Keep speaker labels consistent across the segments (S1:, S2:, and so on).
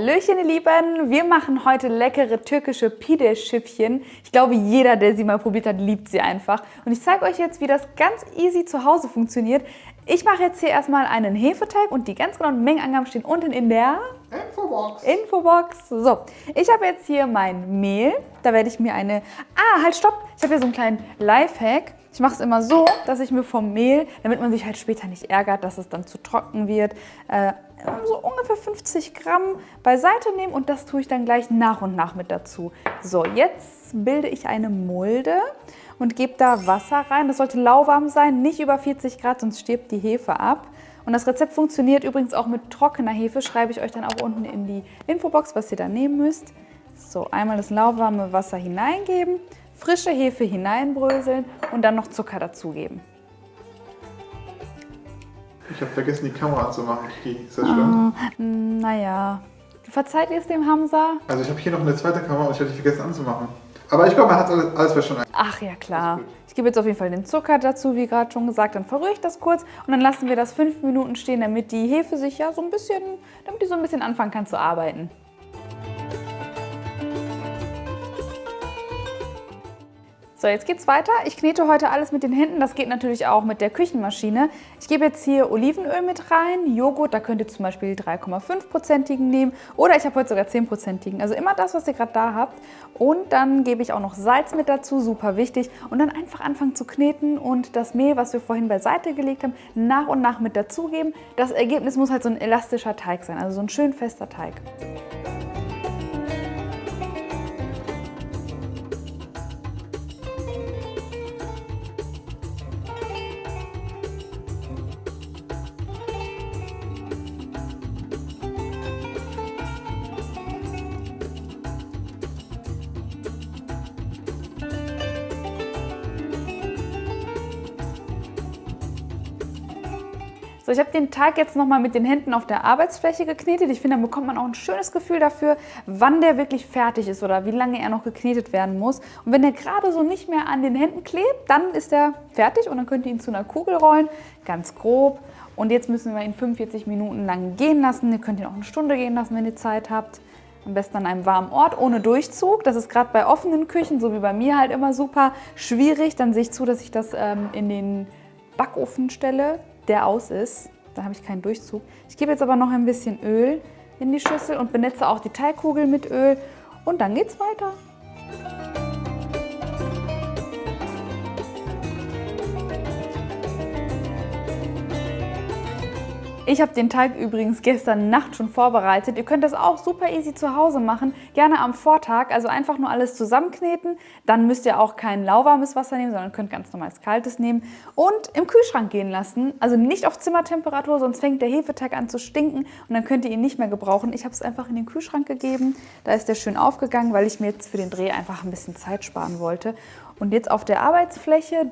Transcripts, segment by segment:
S1: Hallöchen, ihr Lieben! Wir machen heute leckere türkische Pide-Schüppchen. Ich glaube, jeder, der sie mal probiert hat, liebt sie einfach. Und ich zeige euch jetzt, wie das ganz easy zu Hause funktioniert. Ich mache jetzt hier erstmal einen Hefeteig und die ganz genauen Mengenangaben stehen unten in der Infobox. So, ich habe jetzt hier mein Mehl. Da werde ich mir eine... halt, stopp! Ich habe hier so einen kleinen Lifehack. Ich mache es immer so, dass ich mir vom Mehl, damit man sich halt später nicht ärgert, dass es dann zu trocken wird, so ungefähr 50 Gramm beiseite nehmen und das tue ich dann gleich nach und nach mit dazu. So, jetzt bilde ich eine Mulde und gebe da Wasser rein. Das sollte lauwarm sein, nicht über 40 Grad, sonst stirbt die Hefe ab. Und das Rezept funktioniert übrigens auch mit trockener Hefe, schreibe ich euch dann auch unten in die Infobox, was ihr da nehmen müsst. So, einmal das lauwarme Wasser hineingeben, frische Hefe hineinbröseln und dann noch Zucker dazugeben.
S2: Ich habe vergessen, die Kamera anzumachen. Ist das schlimm?
S1: Naja, verzeiht ihr es dem Hamza?
S2: Also ich habe hier noch eine zweite Kamera und ich habe die vergessen anzumachen. Aber ich glaube, man hat alles verstanden.
S1: Ach ja, klar. Ich gebe jetzt auf jeden Fall den Zucker dazu, wie gerade schon gesagt. Dann verrühre ich das kurz und dann lassen wir das 5 Minuten stehen, damit die Hefe sich ja so ein bisschen anfangen kann zu arbeiten. So, jetzt geht's weiter. Ich knete heute alles mit den Händen. Das geht natürlich auch mit der Küchenmaschine. Ich gebe jetzt hier Olivenöl mit rein, Joghurt, da könnt ihr zum Beispiel 3,5%igen nehmen oder ich habe heute sogar 10%igen. Also immer das, was ihr gerade da habt. Und dann gebe ich auch noch Salz mit dazu, super wichtig. Und dann einfach anfangen zu kneten und das Mehl, was wir vorhin beiseite gelegt haben, nach und nach mit dazugeben. Das Ergebnis muss halt so ein elastischer Teig sein, also so ein schön fester Teig. So, ich habe den Teig jetzt nochmal mit den Händen auf der Arbeitsfläche geknetet. Ich finde, dann bekommt man auch ein schönes Gefühl dafür, wann der wirklich fertig ist oder wie lange er noch geknetet werden muss. Und wenn der gerade so nicht mehr an den Händen klebt, dann ist er fertig und dann könnt ihr ihn zu einer Kugel rollen, ganz grob. Und jetzt müssen wir ihn 45 Minuten lang gehen lassen. Ihr könnt ihn auch eine Stunde gehen lassen, wenn ihr Zeit habt. Am besten an einem warmen Ort, ohne Durchzug. Das ist gerade bei offenen Küchen, so wie bei mir, halt immer super schwierig. Dann sehe ich zu, dass ich das in den Backofen stelle, der aus ist. Da habe ich keinen Durchzug. Ich gebe jetzt aber noch ein bisschen Öl in die Schüssel und benetze auch die Teigkugel mit Öl. Und dann geht's weiter. Ich habe den Teig übrigens gestern Nacht schon vorbereitet. Ihr könnt das auch super easy zu Hause machen, gerne am Vortag. Also einfach nur alles zusammenkneten. Dann müsst ihr auch kein lauwarmes Wasser nehmen, sondern könnt ganz normales kaltes nehmen. Und im Kühlschrank gehen lassen. Also nicht auf Zimmertemperatur, sonst fängt der Hefeteig an zu stinken und dann könnt ihr ihn nicht mehr gebrauchen. Ich habe es einfach in den Kühlschrank gegeben. Da ist der schön aufgegangen, weil ich mir jetzt für den Dreh einfach ein bisschen Zeit sparen wollte. Und jetzt auf der Arbeitsfläche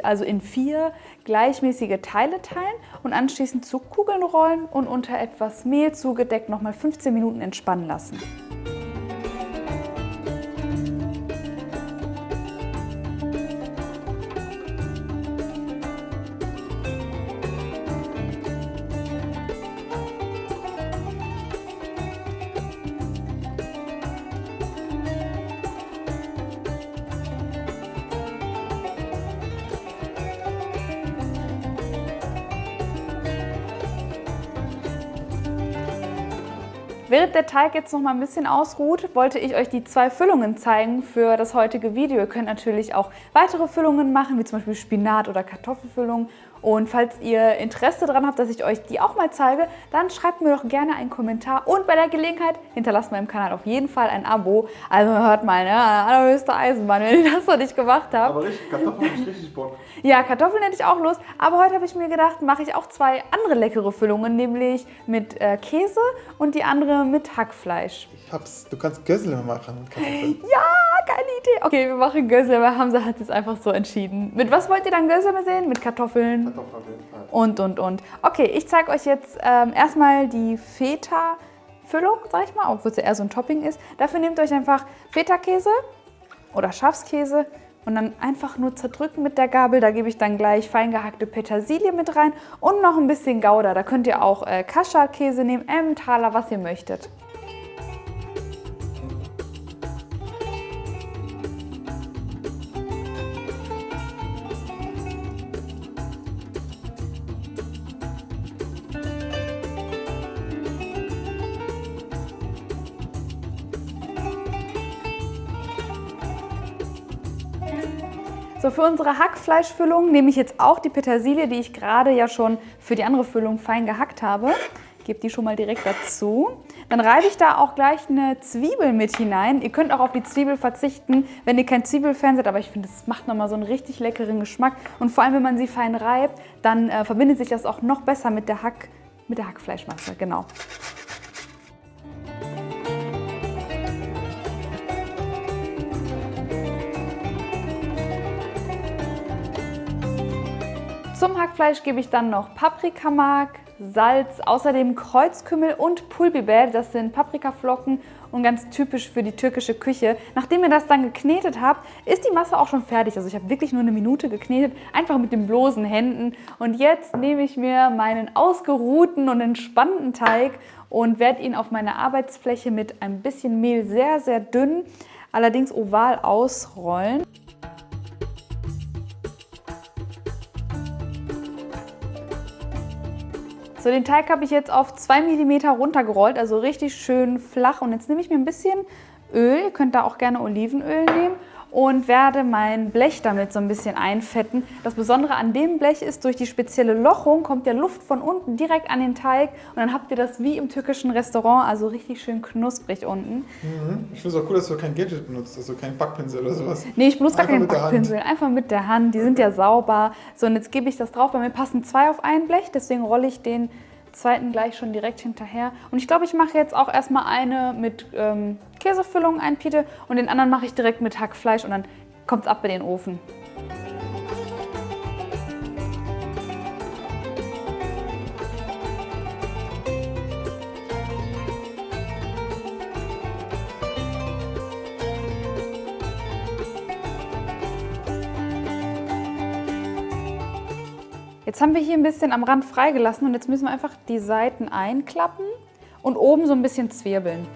S1: also in 4 gleichmäßige Teile teilen und anschließend zu Kugeln rollen und unter etwas Mehl zugedeckt nochmal 15 Minuten entspannen lassen. Während der Teig jetzt noch mal ein bisschen ausruht, wollte ich euch die 2 Füllungen zeigen für das heutige Video. Ihr könnt natürlich auch weitere Füllungen machen, wie zum Beispiel Spinat- oder Kartoffelfüllung. Und falls ihr Interesse daran habt, dass ich euch die auch mal zeige, dann schreibt mir doch gerne einen Kommentar. Und bei der Gelegenheit hinterlasst meinem Kanal auf jeden Fall ein Abo. Also hört mal, ne, allerhöchste Eisenbahn, wenn ihr das noch nicht gemacht habt.
S2: Aber Kartoffeln ist richtig Bock.
S1: Ja, Kartoffeln hätte ich auch Lust. Aber heute habe ich mir gedacht, mache ich auch 2 andere leckere Füllungen, nämlich mit Käse und die andere mit Hackfleisch.
S2: Du kannst Gössel machen mit Kartoffeln.
S1: Ja, geile Idee. Okay, wir machen Gössel, weil Hamza hat es einfach so entschieden. Mit was wollt ihr dann Gössel sehen? Mit Kartoffeln?
S2: Kartoffeln auf jeden Fall.
S1: Und. Okay, ich zeige euch jetzt erstmal die Feta-Füllung, sag ich mal, obwohl es ja eher so ein Topping ist. Dafür nehmt euch einfach Feta-Käse oder Schafskäse und dann einfach nur zerdrücken mit der Gabel. Da gebe ich dann gleich fein gehackte Petersilie mit rein und noch ein bisschen Gouda. Da könnt ihr auch Kaschar-Käse nehmen, Emmentaler, was ihr möchtet. So, für unsere Hackfleischfüllung nehme ich jetzt auch die Petersilie, die ich gerade ja schon für die andere Füllung fein gehackt habe. Gebe die schon mal direkt dazu. Dann reibe ich da auch gleich eine Zwiebel mit hinein. Ihr könnt auch auf die Zwiebel verzichten, wenn ihr kein Zwiebelfan seid, aber ich finde, es macht nochmal so einen richtig leckeren Geschmack. Und vor allem, wenn man sie fein reibt, dann verbindet sich das auch noch besser mit der Hackfleischmasse. Genau. Zum Hackfleisch gebe ich dann noch Paprikamark, Salz, außerdem Kreuzkümmel und Pul Biber. Das sind Paprikaflocken und ganz typisch für die türkische Küche. Nachdem ihr das dann geknetet habt, ist die Masse auch schon fertig. Also ich habe wirklich nur eine Minute geknetet, einfach mit den bloßen Händen. Und jetzt nehme ich mir meinen ausgeruhten und entspannten Teig und werde ihn auf meiner Arbeitsfläche mit ein bisschen Mehl sehr, sehr dünn, allerdings oval ausrollen. So, den Teig habe ich jetzt auf 2 mm runtergerollt, also richtig schön flach. Und jetzt nehme ich mir ein bisschen Öl, ihr könnt da auch gerne Olivenöl nehmen, und werde mein Blech damit so ein bisschen einfetten. Das Besondere an dem Blech ist, durch die spezielle Lochung kommt ja Luft von unten direkt an den Teig und dann habt ihr das wie im türkischen Restaurant, also richtig schön knusprig unten.
S2: Ich finde es auch cool, dass du kein Gadget benutzt, also kein Backpinsel oder sowas.
S1: Nee, ich benutze gar keinen Backpinsel, einfach mit der Hand, die sind ja sauber. So, und jetzt gebe ich das drauf, bei mir passen 2 auf ein Blech, deswegen rolle ich den zweiten gleich schon direkt hinterher. Und ich glaube, ich mache jetzt auch erstmal eine mit Käsefüllung, ein Pide, und den anderen mache ich direkt mit Hackfleisch und dann kommt es ab in den Ofen. Jetzt haben wir hier ein bisschen am Rand freigelassen und jetzt müssen wir einfach die Seiten einklappen und oben so ein bisschen zwirbeln.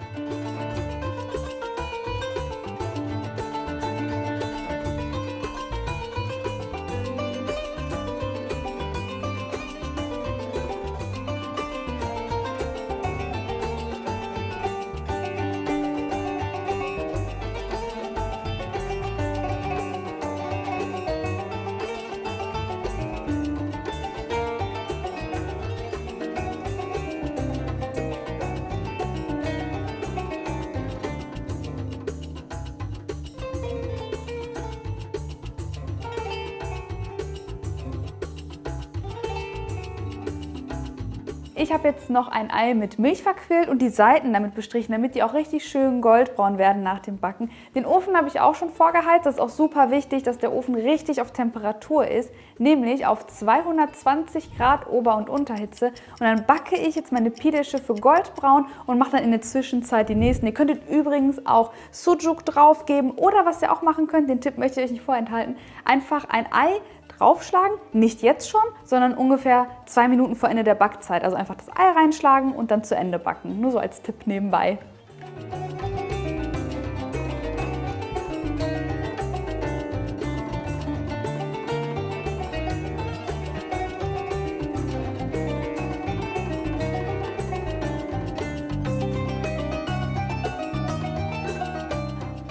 S1: Ich habe jetzt noch ein Ei mit Milch verquirlt und die Seiten damit bestrichen, damit die auch richtig schön goldbraun werden nach dem Backen. Den Ofen habe ich auch schon vorgeheizt. Das ist auch super wichtig, dass der Ofen richtig auf Temperatur ist, nämlich auf 220 Grad Ober- und Unterhitze. Und dann backe ich jetzt meine Pide-Schiffe goldbraun und mache dann in der Zwischenzeit die nächsten. Ihr könntet übrigens auch Sucuk drauf geben oder was ihr auch machen könnt, den Tipp möchte ich euch nicht vorenthalten, einfach ein Ei draufschlagen, nicht jetzt schon, sondern ungefähr 2 Minuten vor Ende der Backzeit. Also einfach das Ei reinschlagen und dann zu Ende backen. Nur so als Tipp nebenbei.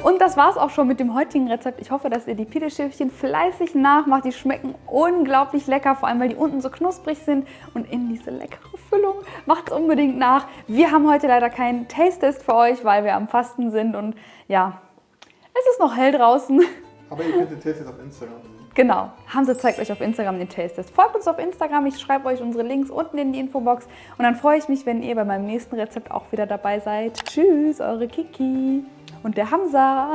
S1: Und das war es auch schon mit dem heutigen Rezept. Ich hoffe, dass ihr die Pide-Schäfchen fleißig nachmacht. Die schmecken unglaublich lecker, vor allem weil die unten so knusprig sind und innen diese leckere Füllung. Macht es unbedingt nach. Wir haben heute leider keinen Taste-Test für euch, weil wir am Fasten sind und ja, es ist noch hell draußen.
S2: Aber ihr könnt den Taste-Test auf Instagram sehen.
S1: Genau, Hamza zeigt euch auf Instagram den Taste-Test. Folgt uns auf Instagram, ich schreibe euch unsere Links unten in die Infobox. Und dann freue ich mich, wenn ihr bei meinem nächsten Rezept auch wieder dabei seid. Tschüss, eure Kiki und der Hamza.